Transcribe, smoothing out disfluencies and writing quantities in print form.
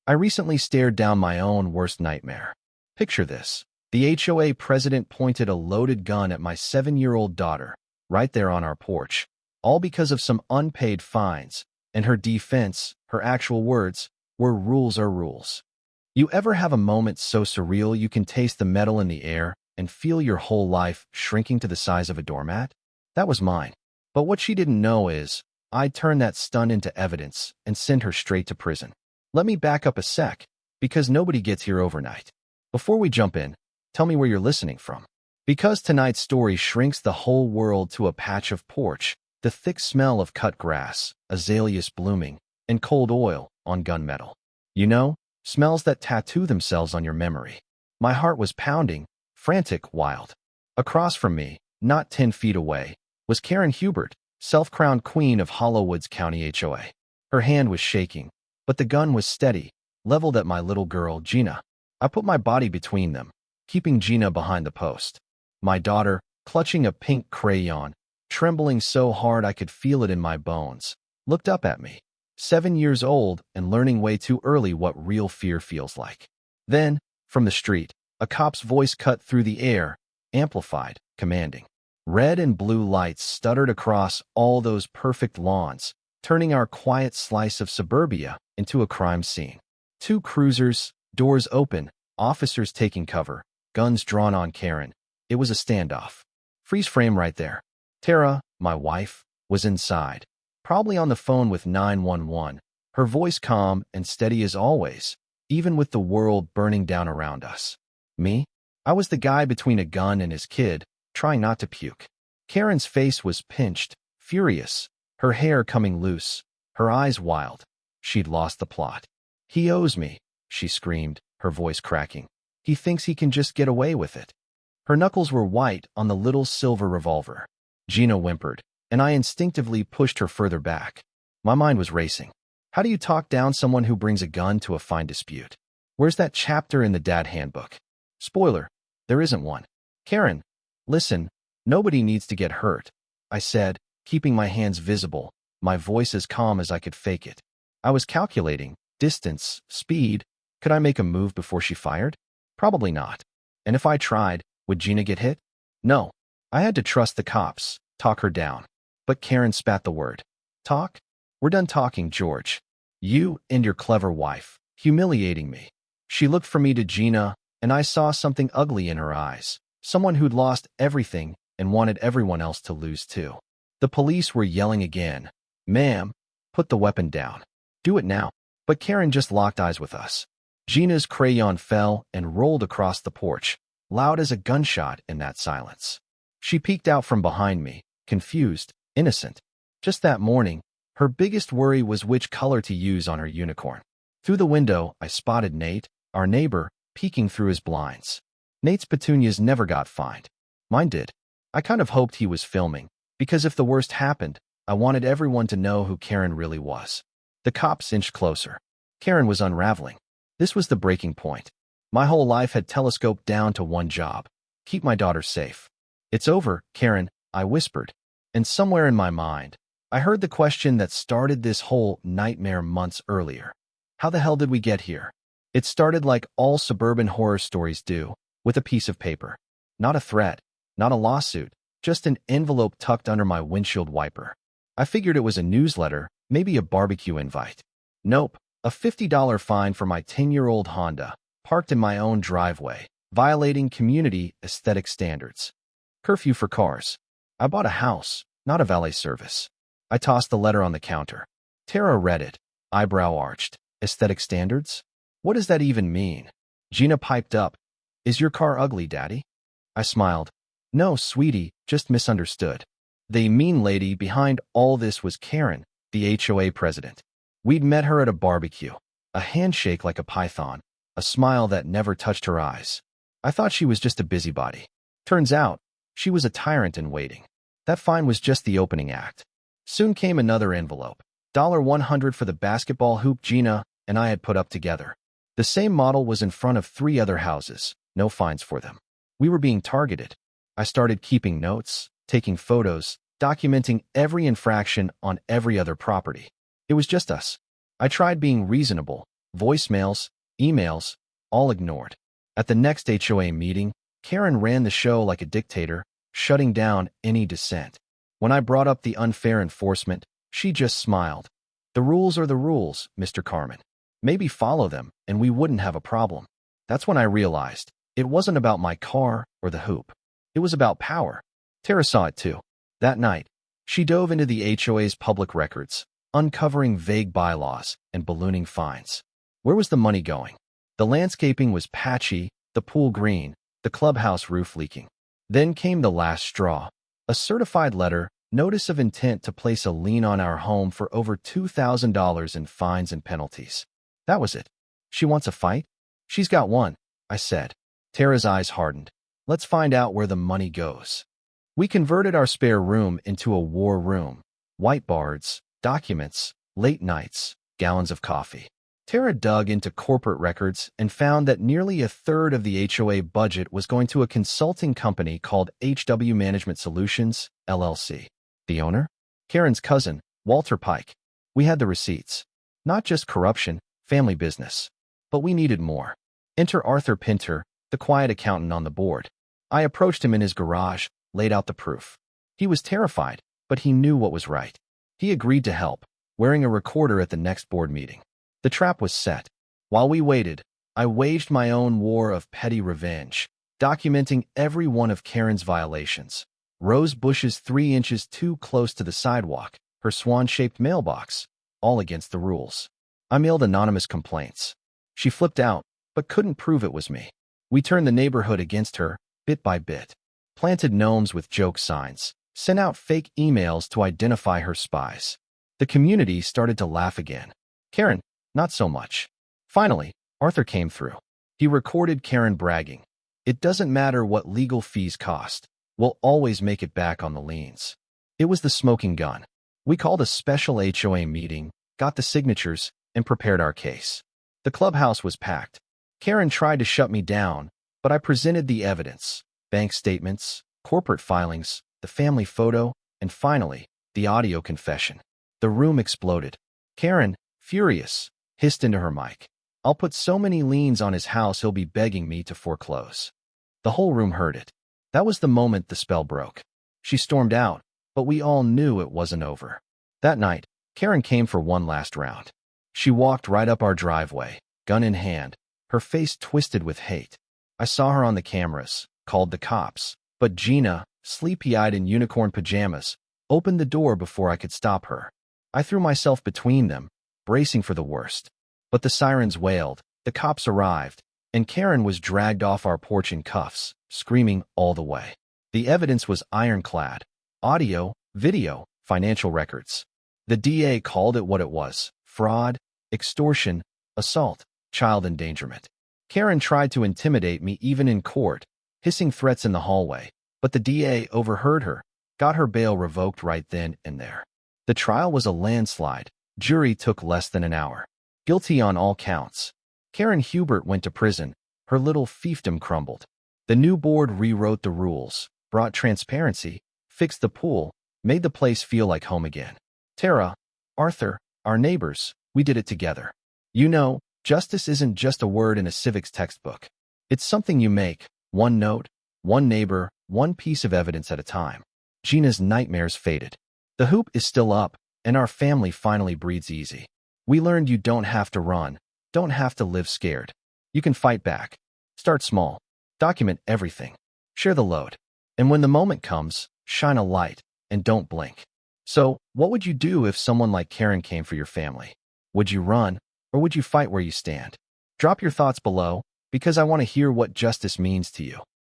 I recently stared down my own worst nightmare. Picture this. The HOA president pointed a loaded gun at my 7-year-old daughter, right there on our porch, all because of some unpaid fines, and her defense, her actual words, were rules are rules. You ever have a moment so surreal you can taste the metal in the air and feel your whole life shrinking to the size of a doormat? That was mine. But what she didn't know is, I'd turn that stun into evidence and send her straight to prison. Let me back up a sec, because nobody gets here overnight. Before we jump in, tell me where you're listening from. Because tonight's story shrinks the whole world to a patch of porch, the thick smell of cut grass, azaleas blooming, and cold oil on gunmetal. You know, smells that tattoo themselves on your memory. My heart was pounding, frantic, wild. Across from me, not 10 feet away, was Karen Hubert, self-crowned queen of Hollowoods County HOA. Her hand was shaking, but the gun was steady, leveled at my little girl, Gina. I put my body between them, keeping Gina behind the post. My daughter, clutching a pink crayon, trembling so hard I could feel it in my bones, looked up at me. 7 years old and learning way too early what real fear feels like. Then, from the street, a cop's voice cut through the air, amplified, commanding. Red and blue lights stuttered across all those perfect lawns, turning our quiet slice of suburbia into a crime scene. 2 cruisers, doors open, officers taking cover, guns drawn on Karen. It was a standoff. Freeze frame right there. Tara, my wife, was inside, probably on the phone with 911, her voice calm and steady as always, even with the world burning down around us. Me? I was the guy between a gun and his kid, trying not to puke. Karen's face was pinched, furious, her hair coming loose, her eyes wild. She'd lost the plot. He owes me, she screamed, her voice cracking. He thinks he can just get away with it. Her knuckles were white on the little silver revolver. Gina whimpered, and I instinctively pushed her further back. My mind was racing. How do you talk down someone who brings a gun to a fine dispute? Where's that chapter in the dad handbook? Spoiler, there isn't one. Karen, listen, nobody needs to get hurt, I said, keeping my hands visible, my voice as calm as I could fake it. I was calculating distance, speed. Could I make a move before she fired? Probably not. And if I tried, would Gina get hit? No. I had to trust the cops, talk her down. But Karen spat the word. Talk? We're done talking, George. You and your clever wife, humiliating me. She looked from me to Gina, and I saw something ugly in her eyes. Someone who'd lost everything and wanted everyone else to lose too. The police were yelling again. Ma'am, put the weapon down. Do it now. But Karen just locked eyes with us. Gina's crayon fell and rolled across the porch, loud as a gunshot in that silence. She peeked out from behind me, confused, innocent. Just that morning, her biggest worry was which color to use on her unicorn. Through the window, I spotted Nate, our neighbor, peeking through his blinds. Nate's petunias never got fined. Mine did. I kind of hoped he was filming, because if the worst happened, I wanted everyone to know who Karen really was. The cops inched closer. Karen was unraveling. This was the breaking point. My whole life had telescoped down to one job: keep my daughter safe. It's over, Karen, I whispered. And somewhere in my mind, I heard the question that started this whole nightmare months earlier. How the hell did we get here? It started like all suburban horror stories do, with a piece of paper. Not a threat, not a lawsuit, just an envelope tucked under my windshield wiper. I figured it was a newsletter, maybe a barbecue invite. Nope, a $50 fine for my 10-year-old Honda, parked in my own driveway, violating community aesthetic standards. Curfew for cars. I bought a house, not a valet service. I tossed the letter on the counter. Tara read it, eyebrow arched. Aesthetic standards? What does that even mean? Gina piped up. Is your car ugly, Daddy? I smiled. No, sweetie, just misunderstood. The mean lady behind all this was Karen, the HOA president. We'd met her at a barbecue. A handshake like a python, a smile that never touched her eyes. I thought she was just a busybody. Turns out, she was a tyrant in waiting. That fine was just the opening act. Soon came another envelope. $100 for the basketball hoop Gina and I had put up together. The same model was in front of 3 other houses, no fines for them. We were being targeted. I started keeping notes, taking photos, documenting every infraction on every other property. It was just us. I tried being reasonable, voicemails, emails, all ignored. At the next HOA meeting, Karen ran the show like a dictator, shutting down any dissent. When I brought up the unfair enforcement, she just smiled. The rules are the rules, Mr. Carmen. Maybe follow them, and we wouldn't have a problem. That's when I realized it wasn't about my car or the hoop. It was about power. Tara saw it too. That night, she dove into the HOA's public records, uncovering vague bylaws and ballooning fines. Where was the money going? The landscaping was patchy, the pool green, the clubhouse roof leaking. Then came the last straw. A certified letter, notice of intent to place a lien on our home for over $2,000 in fines and penalties. That was it. She wants a fight? She's got one, I said. Tara's eyes hardened. Let's find out where the money goes. We converted our spare room into a war room. Whiteboards, documents, late nights, gallons of coffee. Tara dug into corporate records and found that nearly a third of the HOA budget was going to a consulting company called HW Management Solutions, LLC. The owner? Karen's cousin, Walter Pike. We had the receipts. Not just corruption, family business. But we needed more. Enter Arthur Pinter, the quiet accountant on the board. I approached him in his garage, laid out the proof. He was terrified, but he knew what was right. He agreed to help, wearing a recorder at the next board meeting. The trap was set. While we waited, I waged my own war of petty revenge, documenting every one of Karen's violations. Rose bushes 3 inches too close to the sidewalk, her swan-shaped mailbox, all against the rules. I mailed anonymous complaints. She flipped out, but couldn't prove it was me. We turned the neighborhood against her, bit by bit. Planted gnomes with joke signs, sent out fake emails to identify her spies. The community started to laugh again. Karen, not so much. Finally, Arthur came through. He recorded Karen bragging. It doesn't matter what legal fees cost. We'll always make it back on the liens. It was the smoking gun. We called a special HOA meeting, got the signatures, and prepared our case. The clubhouse was packed. Karen tried to shut me down, but I presented the evidence. Bank statements, corporate filings, the family photo, and finally, the audio confession. The room exploded. Karen, furious, hissed into her mic. I'll put so many liens on his house he'll be begging me to foreclose. The whole room heard it. That was the moment the spell broke. She stormed out, but we all knew it wasn't over. That night, Karen came for one last round. She walked right up our driveway, gun in hand, her face twisted with hate. I saw her on the cameras, called the cops, but Gina, sleepy-eyed in unicorn pajamas, opened the door before I could stop her. I threw myself between them, bracing for the worst. But the sirens wailed, the cops arrived, and Karen was dragged off our porch in cuffs, screaming all the way. The evidence was ironclad. Audio, video, financial records. The DA called it what it was: fraud, extortion, assault, child endangerment. Karen tried to intimidate me even in court, hissing threats in the hallway, but the DA overheard her, got her bail revoked right then and there. The trial was a landslide. Jury took less than an hour. Guilty on all counts. Karen Hubert went to prison. Her little fiefdom crumbled. The new board rewrote the rules, brought transparency, fixed the pool, made the place feel like home again. Tara, Arthur, our neighbors, we did it together. You know, justice isn't just a word in a civics textbook. It's something you make, one note, one neighbor, one piece of evidence at a time. Gina's nightmares faded. The hoop is still up, and our family finally breathes easy. We learned you don't have to run, don't have to live scared. You can fight back. Start small. Document everything. Share the load. And when the moment comes, shine a light, and don't blink. So, what would you do if someone like Karen came for your family? Would you run, or would you fight where you stand? Drop your thoughts below, because I want to hear what justice means to you.